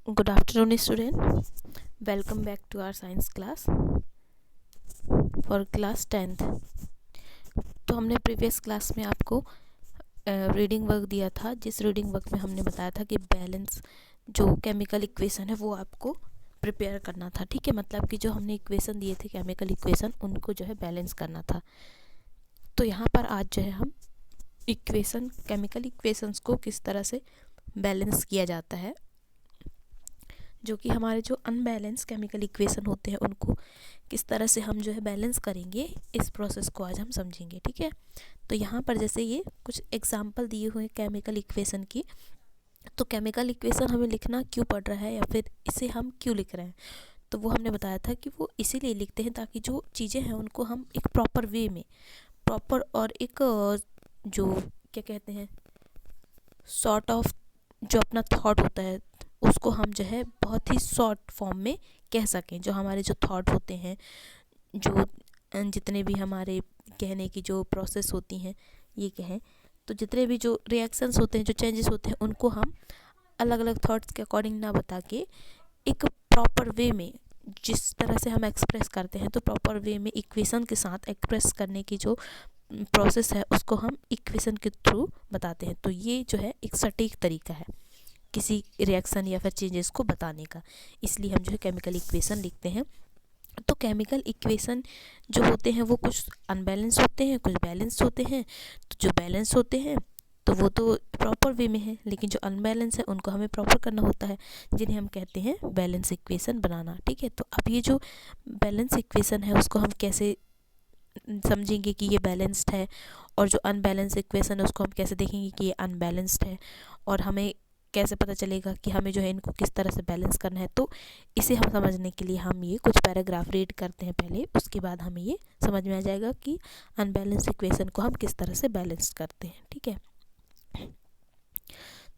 Good afternoon, student. Welcome back to our science class for class 10th. तो हमने previous class में आपको reading work दिया था, जिस रीडिंग वर्क में हमने बताया था कि बैलेंस जो केमिकल इक्वेशन है वो आपको प्रिपेयर करना था। ठीक है, मतलब कि जो हमने इक्वेशन दिए थे केमिकल इक्वेशन, उनको जो है बैलेंस करना था। तो यहाँ पर आज जो है हम केमिकल इक्वेशंस को किस तरह से बैलेंस किया जाता है, जो कि हमारे जो अनबैलेंस केमिकल इक्वेशन होते हैं उनको किस तरह से हम जो है बैलेंस करेंगे, इस प्रोसेस को आज हम समझेंगे। ठीक है, तो यहाँ पर जैसे ये कुछ एग्जांपल दिए हुए केमिकल इक्वेशन की, तो केमिकल इक्वेशन हमें लिखना क्यों पड़ रहा है या फिर इसे हम क्यों लिख रहे हैं, तो वो हमने बताया था कि वो इसीलिए लिखते हैं ताकि जो चीज़ें हैं उनको हम एक प्रॉपर वे में, प्रॉपर और एक जो क्या कहते हैं सॉर्ट ऑफ जो अपना थॉट होता है उसको हम जो है बहुत ही शॉर्ट फॉर्म में कह सकें। जो हमारे जो थॉट होते हैं, जो जितने भी हमारे कहने की जो प्रोसेस होती हैं, ये कहें तो जितने भी जो रिएक्शंस होते हैं, जो चेंजेस होते हैं, उनको हम अलग अलग थॉट्स के अकॉर्डिंग ना बता के एक प्रॉपर वे में जिस तरह से हम एक्सप्रेस करते हैं, तो प्रॉपर वे में इक्वेशन के साथ एक्सप्रेस करने की जो प्रोसेस है उसको हम इक्वेशन के थ्रू बताते हैं। तो ये जो है एक सटीक तरीका है किसी रिएक्शन या फिर चेंजेस को बताने का, इसलिए हम जो है केमिकल इक्वेशन लिखते हैं। तो केमिकल इक्वेशन जो होते हैं वो कुछ अनबैलेंस होते हैं, कुछ बैलेंस होते हैं। तो जो बैलेंस होते हैं तो वो तो प्रॉपर वे में है, लेकिन जो अनबैलेंस है उनको हमें प्रॉपर करना होता है, जिन्हें हम कहते हैं बैलेंस इक्वेशन बनाना। ठीक है, तो अब ये जो बैलेंस इक्वेशन है उसको हम कैसे समझेंगे कि ये बैलेंस्ड है, और जो अनबैलेंस इक्वेशन है उसको हम कैसे देखेंगे कि ये अनबैलेंस्ड है, और हमें कैसे पता चलेगा कि हमें जो है इनको किस तरह से बैलेंस करना है। तो इसे हम समझने के लिए हम ये कुछ पैराग्राफ रीड करते हैं पहले, उसके बाद हमें ये समझ में आ जाएगा कि अनबैलेंस इक्वेशन को हम किस तरह से बैलेंस करते हैं। ठीक है,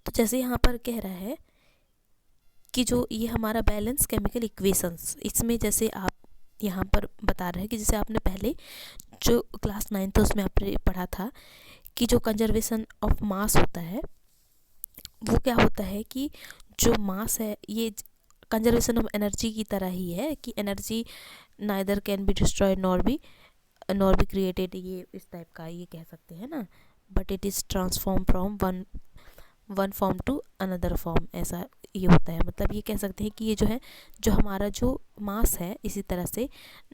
तो जैसे यहाँ पर कह रहा है कि जो ये हमारा बैलेंस केमिकल इक्वेशंस, इसमें जैसे आप यहाँ पर बता रहे हैं कि जैसे आपने पहले जो क्लास 9 था उसमें आपने पढ़ा था कि जो कंजर्वेशन ऑफ मास होता है वो क्या होता है कि जो मास है ये कंजर्वेशन ऑफ एनर्जी की तरह ही है कि energy neither can be destroyed nor be created, ये इस टाइप का ये कह सकते हैं ना, but it is transform from one form to another form, ऐसा ये होता है। मतलब ये कह सकते हैं कि ये जो है जो हमारा जो मास है, इसी तरह से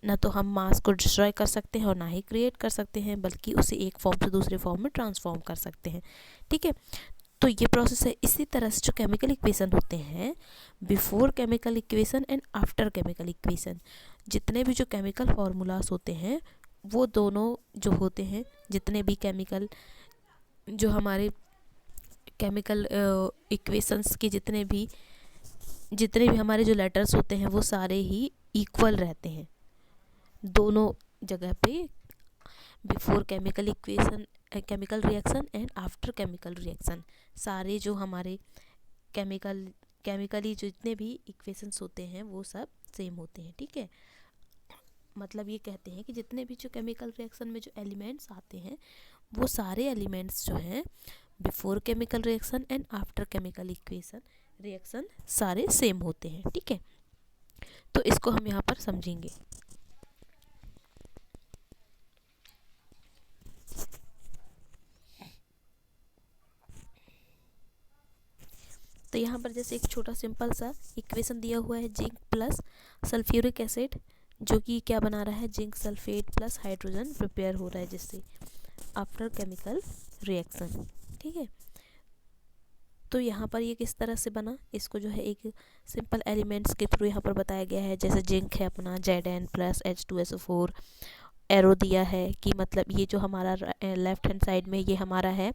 ना तो हम मास को डिस्ट्रॉय कर सकते हैं और ना ही क्रिएट कर सकते हैं, बल्कि उसे एक फॉर्म से दूसरे फॉर्म में ट्रांसफॉर्म कर सकते हैं। ठीक है, तो ये प्रोसेस है। इसी तरह से जो केमिकल इक्वेशन होते हैं, before chemical equation and after chemical equation, जितने भी जो केमिकल फार्मूलाज होते हैं वो दोनों जो होते हैं, जितने भी केमिकल जो हमारे केमिकल इक्वेशंस के जितने भी हमारे जो लेटर्स होते हैं वो सारे ही इक्वल रहते हैं दोनों जगह पे, before chemical equation chemical reaction and after chemical reaction. सारे जो हमारे केमिकली जितने भी इक्वेशंस होते हैं वो सब सेम होते हैं। ठीक है, मतलब ये कहते हैं कि जितने भी जो केमिकल रिएक्शन में जो एलिमेंट्स आते हैं वो सारे एलिमेंट्स जो हैं before chemical reaction and after chemical equation reaction सारे सेम होते हैं। ठीक है, तो इसको हम यहाँ पर समझेंगे। तो यहाँ पर जैसे एक छोटा सिंपल सा इक्वेशन दिया हुआ है, जिंक प्लस सल्फ्यूरिक एसिड, जो कि क्या बना रहा है, zinc sulphate plus hydrogen prepare हो रहा है जिससे आफ्टर केमिकल रिएक्शन। ठीक है, तो यहाँ पर ये किस तरह से बना, इसको जो है एक सिंपल एलिमेंट्स के थ्रू यहाँ पर बताया गया है। जैसे जिंक है अपना Zn प्लस H2SO4, एरो दिया है कि मतलब ये जो हमारा लेफ्ट हैंड साइड में ये हमारा है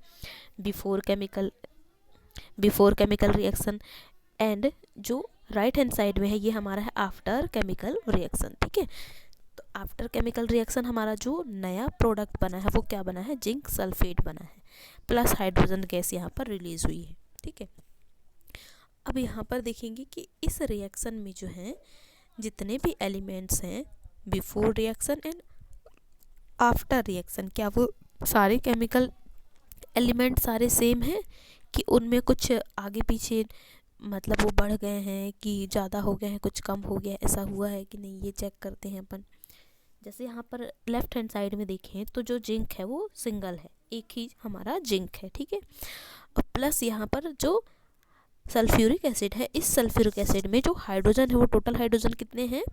बिफोर केमिकल रिएक्शन, एंड जो राइट हैंड साइड में है ये हमारा है आफ्टर केमिकल रिएक्शन। ठीक है, तो आफ्टर केमिकल रिएक्शन हमारा जो नया प्रोडक्ट बना है वो क्या बना है, जिंक सल्फेट बना है, प्लस हाइड्रोजन गैस यहाँ पर रिलीज हुई है। ठीक है, अब यहाँ पर देखेंगे कि इस रिएक्शन में जो है जितने भी एलिमेंट्स हैं before reaction and after reaction, क्या वो सारे केमिकल एलिमेंट सारे सेम हैं कि उनमें कुछ आगे पीछे मतलब वो बढ़ गए हैं कि ज़्यादा हो गए हैं, कुछ कम हो गया, ऐसा हुआ है कि नहीं, ये चेक करते हैं अपन। जैसे यहाँ पर लेफ्ट हैंड साइड में देखें तो जो जिंक है वो सिंगल है, एक ही हमारा जिंक है, ठीक है। और प्लस यहाँ पर जो सल्फ्यूरिक एसिड है, इस सल्फ्यूरिक एसिड में जो हाइड्रोजन है वो टोटल हाइड्रोजन कितने हैं,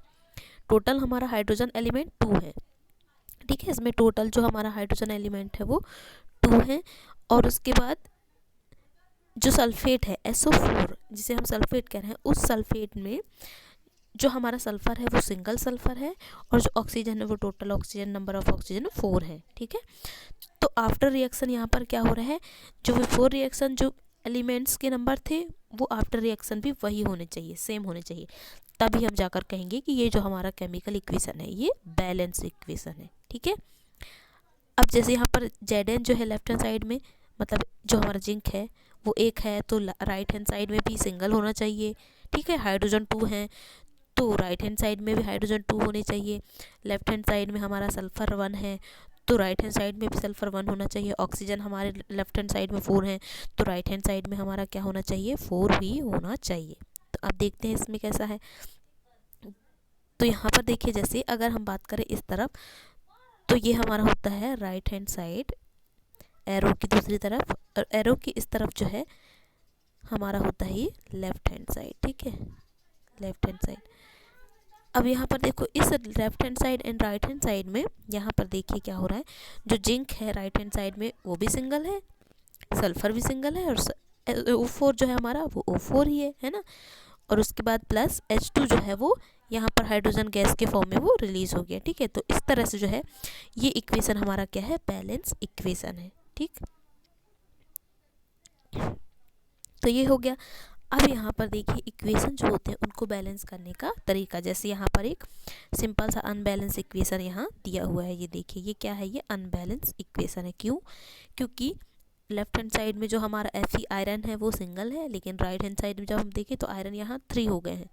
टोटल हमारा हाइड्रोजन एलिमेंट 2 है, ठीक है। इसमें टोटल जो हमारा हाइड्रोजन एलिमेंट है वो 2 है। और उसके बाद जो सल्फेट है SO4, जिसे हम सल्फेट कह रहे हैं, उस सल्फेट में जो हमारा सल्फ़र है वो सिंगल सल्फ़र है, और जो ऑक्सीजन है वो total oxygen number of oxygen 4 है, ठीक है। तो आफ्टर रिएक्शन यहाँ पर क्या हो रहा है, जो बिफोर रिएक्शन जो एलिमेंट्स के नंबर थे वो आफ्टर रिएक्शन भी वही होने चाहिए, सेम होने चाहिए, तभी हम जाकर कहेंगे कि ये जो हमारा केमिकल इक्वेशन है ये बैलेंस इक्वेशन है, ठीक है। अब जैसे यहाँ पर Zn जो है लेफ्ट हैंड साइड में, मतलब जो हमारा जिंक है वो 1 है, तो राइट हैंड साइड में भी सिंगल होना चाहिए, ठीक है। हाइड्रोजन 2 है तो राइट हैंड साइड में भी हाइड्रोजन 2 होने चाहिए। लेफ्ट हैंड साइड में हमारा सल्फ़र 1 है तो राइट हैंड साइड में भी सल्फ़र 1 होना चाहिए। ऑक्सीजन हमारे लेफ्ट हैंड साइड में 4 है तो राइट हैंड साइड में हमारा क्या होना चाहिए, 4 ही होना चाहिए। तो अब देखते हैं इसमें कैसा है। तो यहाँ पर देखिए, जैसे अगर हम बात करें इस तरफ, तो ये हमारा होता है राइट हैंड साइड, एरो की दूसरी तरफ, और एरो की इस तरफ जो है हमारा होता है ये लेफ्ट हैंड साइड, ठीक है, लेफ्ट हैंड साइड। अब यहाँ पर देखो, इस left hand side and right hand side में यहाँ पर देखिए क्या हो रहा है, जो जिंक है राइट हैंड साइड में वो भी सिंगल है, सल्फर भी सिंगल है, और O4 जो है हमारा वो O4 ही है ना। और उसके बाद प्लस H2 जो है वो यहाँ पर हाइड्रोजन गैस के फॉर्म में वो रिलीज हो गया, ठीक है। तो इस तरह से जो है ये इक्वेशन हमारा क्या है, बैलेंस इक्वेशन है, ठीक। तो ये हो गया। अब यहाँ पर देखिए इक्वेशन जो होते हैं उनको बैलेंस करने का तरीका, जैसे यहाँ पर एक सिंपल सा अनबैलेंस इक्वेशन यहाँ दिया हुआ है, ये देखिए ये क्या है, ये अनबैलेंस इक्वेशन है। क्यों, क्योंकि लेफ्ट हैंड साइड में जो हमारा Fe आयरन है वो सिंगल है, लेकिन राइट हैंड साइड में जब हम देखें तो आयरन यहाँ 3 हो गए हैं,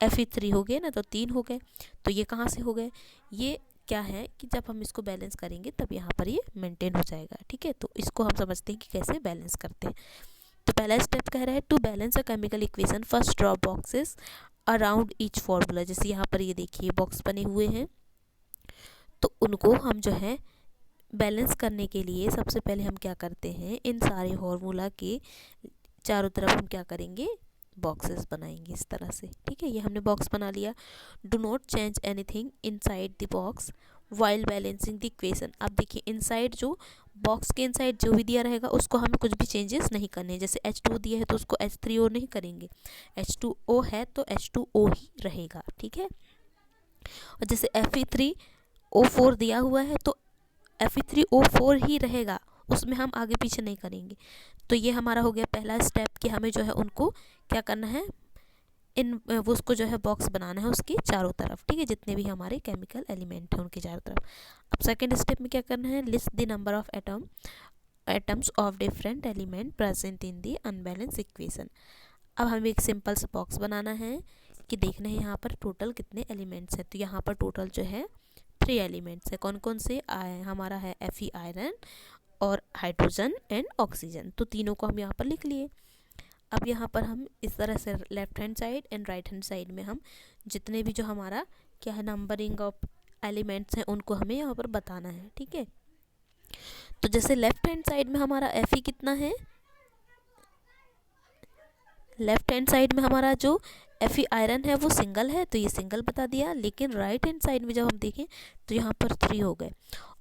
Fe 3 हो गए ना, तो 3 हो गए। तो ये कहाँ से हो गए, ये क्या है कि जब हम इसको बैलेंस करेंगे तब यहाँ पर ये मेंटेन हो जाएगा, ठीक है। तो इसको हम समझते हैं कि कैसे बैलेंस करते हैं। तो पहला स्टेप कह रहा है to balance a chemical equation first draw boxes around each formula. जैसे यहाँ पर ये देखिए बॉक्स बने हुए हैं, तो उनको हम जो है बैलेंस करने के लिए सबसे पहले हम क्या करते हैं, इन सारे फॉर्मूला के चारों तरफ हम क्या करेंगे, बॉक्सेस बनाएंगे इस तरह से, ठीक है। ये हमने बॉक्स बना लिया। Do not change anything inside the box while balancing the equation. अब देखिए इनसाइड, जो बॉक्स के इनसाइड जो भी दिया रहेगा उसको हमें कुछ भी चेंजेस नहीं करने हैं। जैसे H2 दिया है तो उसको H3O नहीं करेंगे, H2O है तो H2O ही रहेगा, ठीक है। और जैसे Fe3O4 दिया हुआ है तो Fe3O4 ही रहेगा, उसमें हम आगे पीछे नहीं करेंगे। तो ये हमारा हो गया पहला स्टेप कि हमें जो है उनको क्या करना है, वो उसको जो है बॉक्स बनाना है उसके चारों तरफ, ठीक है, जितने भी हमारे केमिकल एलिमेंट हैं उनके चारों तरफ। अब सेकंड स्टेप में क्या करना है, list the number of atoms of different element present in the unbalance equation. अब हमें एक सिंपल सा बॉक्स बनाना है कि देखना है यहाँ पर टोटल कितने एलिमेंट्स हैं। तो यहाँ पर टोटल जो है 3 एलिमेंट्स है। कौन कौन से हमारा है, Fe आयरन और हाइड्रोजन एंड ऑक्सीजन, तो तीनों को हम यहाँ पर लिख लिए। अब यहाँ पर हम इस तरह से left hand side and right hand side में हम जितने भी जो हमारा क्या है नंबरिंग ऑफ एलिमेंट्स हैं उनको हमें यहाँ पर बताना है, ठीक है। तो जैसे लेफ्ट हैंड साइड में हमारा Fe कितना है, लेफ्ट हैंड साइड में हमारा जो Fe आयरन है वो सिंगल है तो ये सिंगल बता दिया, लेकिन राइट हैंड साइड में जब हम देखें तो यहाँ पर 3 हो गए।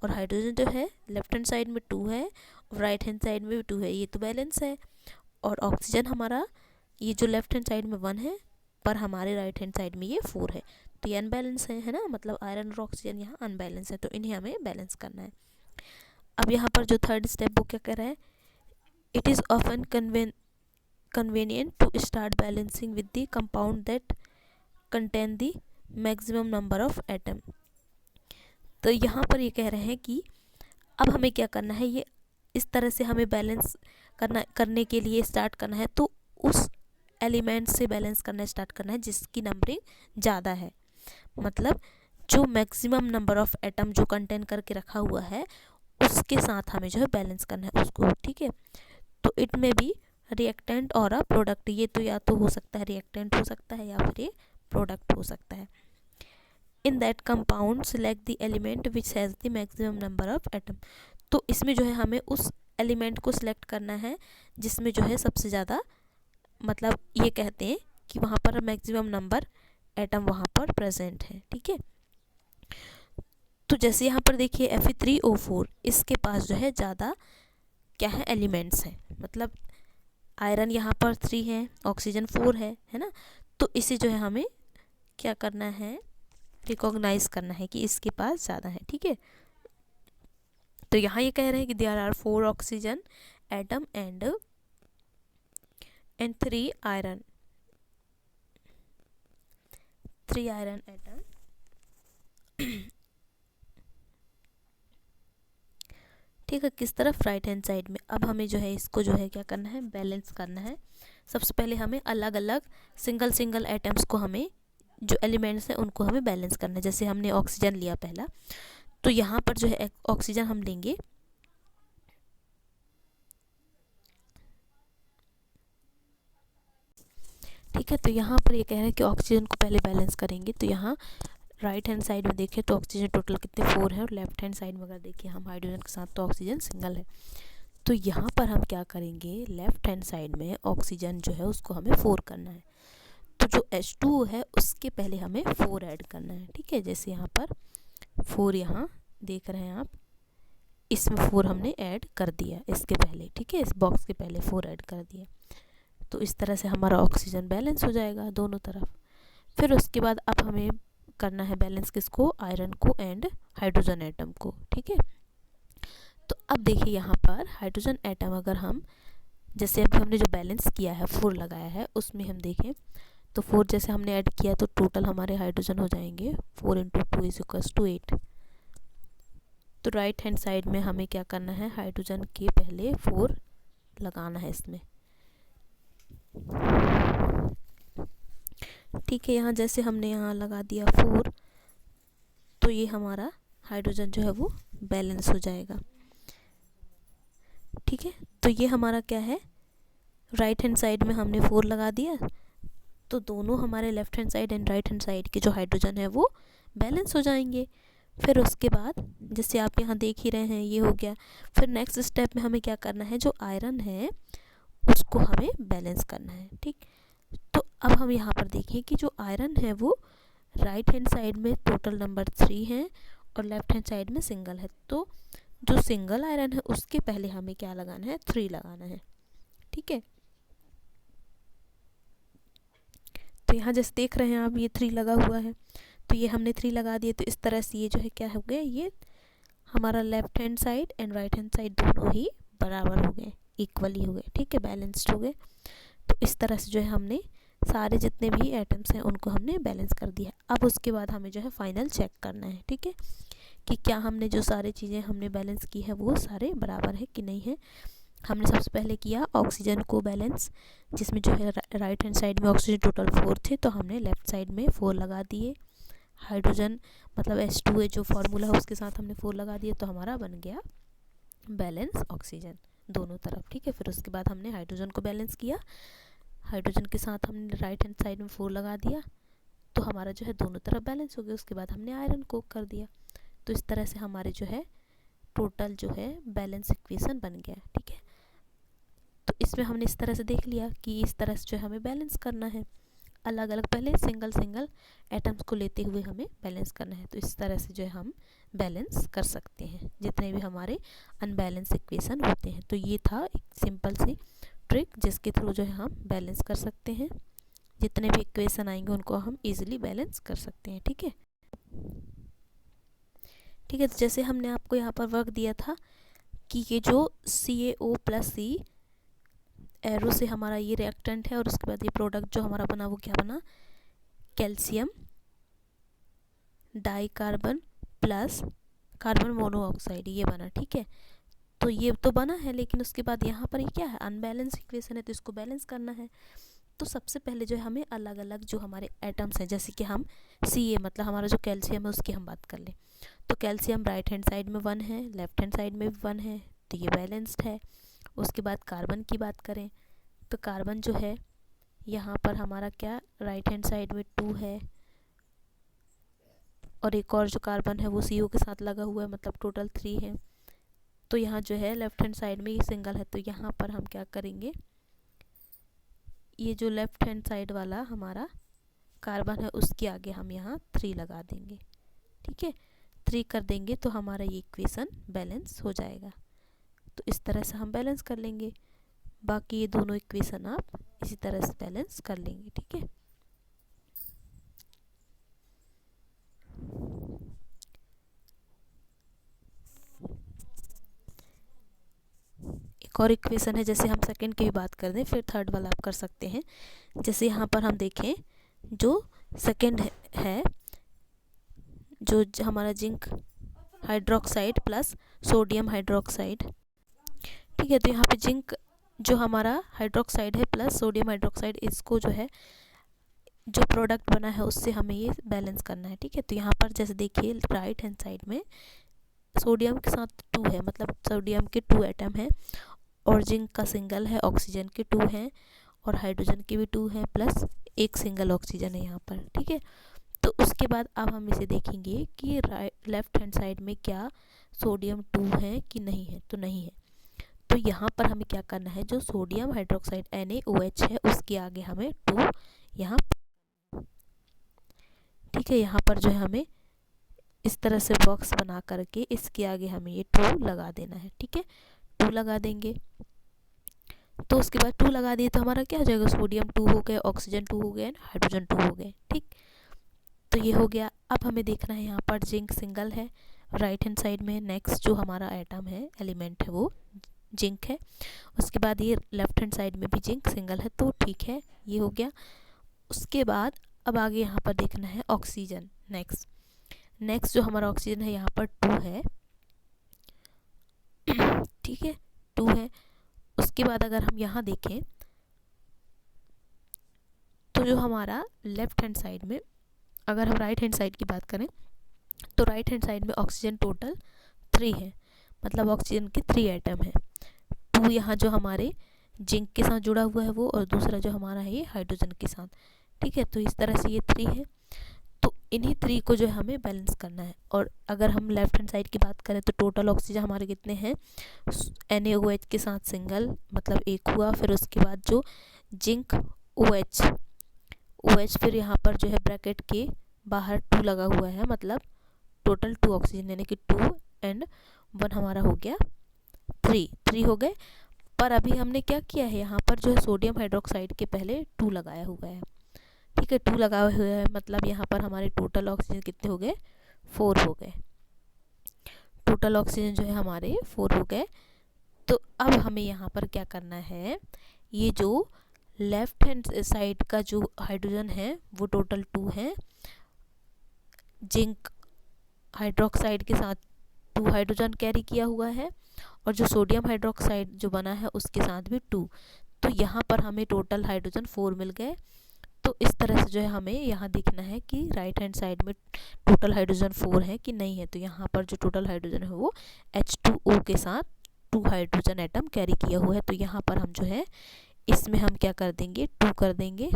और हाइड्रोजन जो है लेफ्ट हैंड साइड में 2 है और राइट हैंड साइड में भी 2 है, ये तो बैलेंस है। और ऑक्सीजन हमारा ये जो लेफ्ट हैंड साइड में 1 है पर हमारे राइट हैंड साइड में ये 4 है, तो ये अनबैलेंस है ना, मतलब आयरन और ऑक्सीजन यहाँ अनबैलेंस है, तो इन्हें हमें बैलेंस करना है। अब यहाँ पर जो थर्ड स्टेप वो क्या कर रहा है, it is often convenient to start balancing with the compound that contain the maximum number of atom। तो यहाँ पर ये कह रहे हैं कि अब हमें क्या करना है, ये इस तरह से हमें बैलेंस करने के लिए स्टार्ट करना है, तो उस एलिमेंट से बैलेंस करना स्टार्ट करना है जिसकी नंबरिंग ज़्यादा है, मतलब जो मैक्सिमम नंबर ऑफ एटम जो कंटेन करके रखा हुआ है उसके साथ हमें जो है बैलेंस करना है उसको, ठीक है। तो इट में बी रिएक्टेंट और अ प्रोडक्ट। ये तो या तो हो सकता है रिएक्टेंट हो सकता है या फिर ये प्रोडक्ट हो सकता है। In that compound select the element which has the maximum number of atom. तो इसमें जो है हमें उस एलिमेंट को सिलेक्ट करना है जिसमें जो है सबसे ज़्यादा, मतलब ये कहते हैं कि वहाँ पर मैक्सिमम नंबर एटम वहाँ पर प्रेजेंट है। ठीक है, तो जैसे यहाँ पर देखिए Fe3O4, इसके पास जो है ज़्यादा क्या है एलिमेंट्स हैं, मतलब आयरन यहाँ पर 3 है, ऑक्सीजन 4 है ना। तो इसे जो है हमें क्या करना है, रिकॉग्नाइज करना है कि इसके पास ज़्यादा है। ठीक है, तो यहाँ ये कह रहे हैं कि there are 4 oxygen atom and 3 iron atom. ठीक है, किस तरफ, राइट हैंड साइड में। अब हमें जो है इसको जो है क्या करना है, बैलेंस करना है। सबसे पहले हमें अलग अलग सिंगल एटम्स को, हमें जो एलिमेंट्स हैं उनको हमें बैलेंस करना है। जैसे हमने ऑक्सीजन लिया पहला, तो यहाँ पर जो है ऑक्सीजन हम लेंगे, ठीक है। तो यहाँ पर ये कह रहे हैं कि ऑक्सीजन को पहले बैलेंस करेंगे। तो यहाँ राइट हैंड साइड में देखें तो ऑक्सीजन टोटल कितने 4 है, और लेफ्ट हैंड साइड में अगर देखिए हम हाइड्रोजन के साथ तो ऑक्सीजन सिंगल है। तो यहाँ पर हम क्या करेंगे, लेफ्ट हैंड साइड में ऑक्सीजन जो है उसको हमें 4 करना है। तो जो H2O है उसके पहले हमें 4 ऐड करना है। ठीक है, जैसे यहाँ पर 4 यहाँ देख रहे हैं आप, इसमें 4 हमने ऐड कर दिया इसके पहले। ठीक है, इस बॉक्स के पहले 4 ऐड कर दिया। तो इस तरह से हमारा ऑक्सीजन बैलेंस हो जाएगा दोनों तरफ। फिर उसके बाद अब हमें करना है बैलेंस किसको, आयरन को एंड हाइड्रोजन एटम को। ठीक है, तो अब देखिए यहाँ पर हाइड्रोजन एटम, अगर हम जैसे अभी हमने जो बैलेंस किया है 4 लगाया है, उसमें हम देखें तो 4 जैसे हमने ऐड किया तो टोटल हमारे हाइड्रोजन हो जाएंगे 4 × 2 = 8। तो राइट हैंड साइड में हमें क्या करना है, हाइड्रोजन के पहले 4 लगाना है इसमें। ठीक है, यहाँ जैसे हमने यहाँ लगा दिया 4, तो ये हमारा हाइड्रोजन जो है वो बैलेंस हो जाएगा। ठीक है, तो ये हमारा क्या है, राइट हैंड साइड में हमने 4 लगा दिया, तो दोनों हमारे left hand side and right hand side के जो हाइड्रोजन है वो बैलेंस हो जाएंगे। फिर उसके बाद जैसे आप यहाँ देख ही रहे हैं ये हो गया। फिर नेक्स्ट स्टेप में हमें क्या करना है, जो आयरन है उसको हमें बैलेंस करना है। ठीक, तो अब हम यहाँ पर देखें कि जो आयरन है वो राइट हैंड साइड में टोटल नंबर 3 है और लेफ्ट हैंड साइड में सिंगल है। तो जो सिंगल आयरन है उसके पहले हमें क्या लगाना है, 3 लगाना है। ठीक है, तो यहाँ जैसे देख रहे हैं आप ये 3 लगा हुआ है, तो ये हमने 3 लगा दिए। तो इस तरह से ये जो है क्या हो गया, ये हमारा left hand side and right hand side दोनों ही बराबर हो गए, इक्वली हो गए। ठीक है, बैलेंस्ड हो गए। तो इस तरह से जो है हमने सारे जितने भी एटम्स हैं उनको हमने बैलेंस कर दिया। अब उसके बाद हमें जो है फाइनल चेक करना है। ठीक है, कि क्या हमने जो सारी चीज़ें हमने बैलेंस की है वो सारे बराबर है कि नहीं है। हमने सबसे पहले किया ऑक्सीजन को बैलेंस, जिसमें जो है राइट हैंड साइड में ऑक्सीजन टोटल 4 थे, तो हमने लेफ्ट साइड में 4 लगा दिए। हाइड्रोजन मतलब H2O जो फार्मूला है उसके साथ हमने 4 लगा दिए, तो हमारा बन गया बैलेंस ऑक्सीजन दोनों तरफ। ठीक है, फिर उसके बाद हमने हाइड्रोजन को बैलेंस किया, हाइड्रोजन के साथ हमने राइट हैंड साइड में 4 लगा दिया, तो हमारा जो है दोनों तरफ बैलेंस हो गया। उसके बाद हमने आयरन को कर दिया। तो इस तरह से हमारे जो है टोटल जो है बैलेंस इक्वेशन बन गया। ठीक है, तो इसमें हमने इस तरह से देख लिया कि इस तरह से जो है हमें बैलेंस करना है, अलग अलग पहले सिंगल एटम्स को लेते हुए हमें बैलेंस करना है। तो इस तरह से जो है हम बैलेंस कर सकते हैं जितने भी हमारे अनबैलेंस इक्वेशन होते हैं। तो ये था एक सिंपल सी ट्रिक जिसके थ्रू जो है हम बैलेंस कर सकते हैं, जितने भी इक्वेशन आएंगे उनको हम इजीली बैलेंस कर सकते हैं। ठीक है, ठीक है, तो जैसे हमने आपको यहाँ पर वर्क दिया था कि ये जो CaO+C एरो से हमारा ये रिएक्टेंट है, और उसके बाद ये प्रोडक्ट जो हमारा बना वो क्या बना, कैल्शियम डाइकार्बन प्लस कार्बन मोनोऑक्साइड, ये बना। ठीक है, तो ये तो बना है, लेकिन उसके बाद यहाँ पर ये क्या है, अनबैलेंस इक्वेशन है, तो इसको बैलेंस करना है। तो सबसे पहले जो है हमें अलग अलग जो हमारे एटम्स हैं, जैसे कि हम Ca मतलब हमारा जो कैल्शियम है उसकी हम बात कर लें, तो कैल्शियम राइट हैंड साइड में 1 है, लेफ्ट हैंड साइड में भी 1 है, तो ये बैलेंस्ड है। उसके बाद कार्बन की बात करें तो कार्बन जो है यहाँ पर हमारा क्या राइट हैंड साइड में 2 है, और एक और जो कार्बन है वो CO के साथ लगा हुआ है, मतलब टोटल 3 है। तो यहाँ जो है लेफ्ट हैंड साइड में ये सिंगल है, तो यहाँ पर हम क्या करेंगे, ये जो लेफ्ट हैंड साइड वाला हमारा कार्बन है उसके आगे हम यहाँ 3 लगा देंगे। ठीक है, 3 कर देंगे तो हमारा ये इक्वेशन बैलेंस हो जाएगा। तो इस तरह से हम बैलेंस कर लेंगे। बाकी ये दोनों इक्वेशन आप इसी तरह से बैलेंस कर लेंगे। ठीक है, एक और इक्वेशन है, जैसे हम सेकंड की भी बात कर दें फिर थर्ड वाला आप कर सकते हैं। जैसे यहाँ पर हम देखें जो सेकंड है जो हमारा zinc hydroxide plus sodium hydroxide. ठीक है, तो यहाँ पे जिंक जो हमारा हाइड्रोक्साइड है प्लस सोडियम हाइड्रोक्साइड, इसको जो है जो प्रोडक्ट बना है उससे हमें ये बैलेंस करना है। ठीक है, तो यहाँ पर जैसे देखिए राइट हैंड साइड में सोडियम के साथ 2 है, मतलब सोडियम के 2 एटम है, और जिंक का सिंगल है, ऑक्सीजन के 2 हैं, और हाइड्रोजन के भी 2 हैं, प्लस एक सिंगल ऑक्सीजन है यहाँ पर। ठीक है, तो उसके बाद अब हम इसे देखेंगे कि लेफ्ट हैंड साइड में क्या सोडियम 2 है कि नहीं है, तो नहीं है। तो यहाँ पर हमें क्या करना है, जो सोडियम हाइड्रोक्साइड NaOH है उसके आगे हमें 2 यहाँ। ठीक है, यहाँ पर जो है हमें इस तरह से बॉक्स बना करके इसके आगे हमें ये 2 लगा देना है। ठीक है, 2 लगा देंगे। तो उसके बाद 2 लगा दिए तो हमारा क्या हो जाएगा, सोडियम 2 हो गए, ऑक्सीजन 2 हो गए, हाइड्रोजन 2 हो गए। ठीक, तो ये हो गया। अब हमें देखना है यहाँ पर जिंक सिंगल है राइट हैंड साइड में, नेक्स्ट जो हमारा एटम है एलिमेंट है वो जिंक है, उसके बाद ये लेफ्ट हैंड साइड में भी जिंक सिंगल है, तो ठीक है ये हो गया। उसके बाद अब आगे यहाँ पर देखना है ऑक्सीजन। नेक्स्ट जो हमारा ऑक्सीजन है यहाँ पर 2 है। ठीक है, 2 है। उसके बाद अगर हम यहाँ देखें तो जो हमारा लेफ्ट हैंड साइड में, अगर हम राइट हैंड साइड की बात करें तो राइट हैंड साइड में ऑक्सीजन टोटल 3 है, मतलब ऑक्सीजन के 3 एटम है। 2 यहाँ जो हमारे जिंक के साथ जुड़ा हुआ है वो, और दूसरा जो हमारा है ये हाइड्रोजन के साथ। ठीक है, तो इस तरह से ये 3 है। तो इन्हीं 3 को जो है हमें बैलेंस करना है। और अगर हम लेफ्ट हैंड साइड की बात करें तो टोटल ऑक्सीजन हमारे कितने हैं, NaOH के साथ सिंगल मतलब 1 हुआ, फिर उसके बाद जो जिंक OH फिर यहाँ पर जो है ब्रैकेट के बाहर 2 लगा हुआ है, मतलब टोटल 2 ऑक्सीजन, यानी कि 2 एंड 1 हमारा हो गया 3 हो गए। पर अभी हमने क्या किया है, यहाँ पर जो है सोडियम हाइड्रोक्साइड के पहले 2 लगाया हुआ है। ठीक है, 2 लगाए हुए हैं, मतलब यहाँ पर हमारे टोटल ऑक्सीजन कितने हो गए, 4 हो गए। टोटल ऑक्सीजन जो है हमारे 4 हो गए। तो अब हमें यहाँ पर क्या करना है, ये जो लेफ्ट हैंड साइड का जो हाइड्रोजन है वो टोटल 2 है, जिंक हाइड्रोक्साइड के साथ 2 हाइड्रोजन कैरी किया हुआ है, और जो सोडियम हाइड्रोक्साइड जो बना है उसके साथ भी 2। तो यहाँ पर हमें टोटल हाइड्रोजन 4 मिल गए। तो इस तरह से जो है हमें यहाँ देखना है कि राइट हैंड साइड में टोटल हाइड्रोजन 4 है कि नहीं है। तो यहाँ पर जो टोटल हाइड्रोजन है वो H2O के साथ 2 हाइड्रोजन एटम कैरी किया हुआ है। तो यहाँ पर हम जो है इसमें हम क्या कर देंगे, 2 कर देंगे,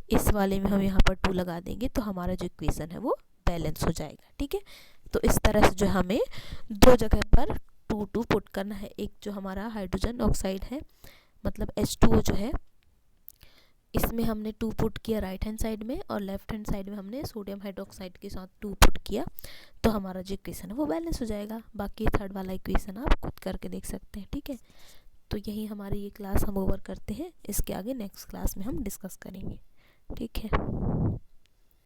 इस वाले में हम यहाँ पर 2 लगा देंगे, तो हमारा जो इक्वेशन है वो बैलेंस हो जाएगा। ठीक है, तो इस तरह से जो हमें 2 जगह पर 2 पुट करना है। एक जो हमारा हाइड्रोजन ऑक्साइड है मतलब H2O जो है, इसमें हमने 2 पुट किया राइट हैंड साइड में, और लेफ्ट हैंड साइड में हमने सोडियम हाइड्रोक्साइड के साथ 2 पुट किया, तो हमारा जो इक्वेशन है वो बैलेंस हो जाएगा। बाकी थर्ड वाला इक्वेशन आप खुद करके देख सकते हैं। ठीक है, तो यही हमारी ये क्लास हम ओवर करते हैं, इसके आगे नेक्स्ट क्लास में हम डिस्कस करेंगे। ठीक है।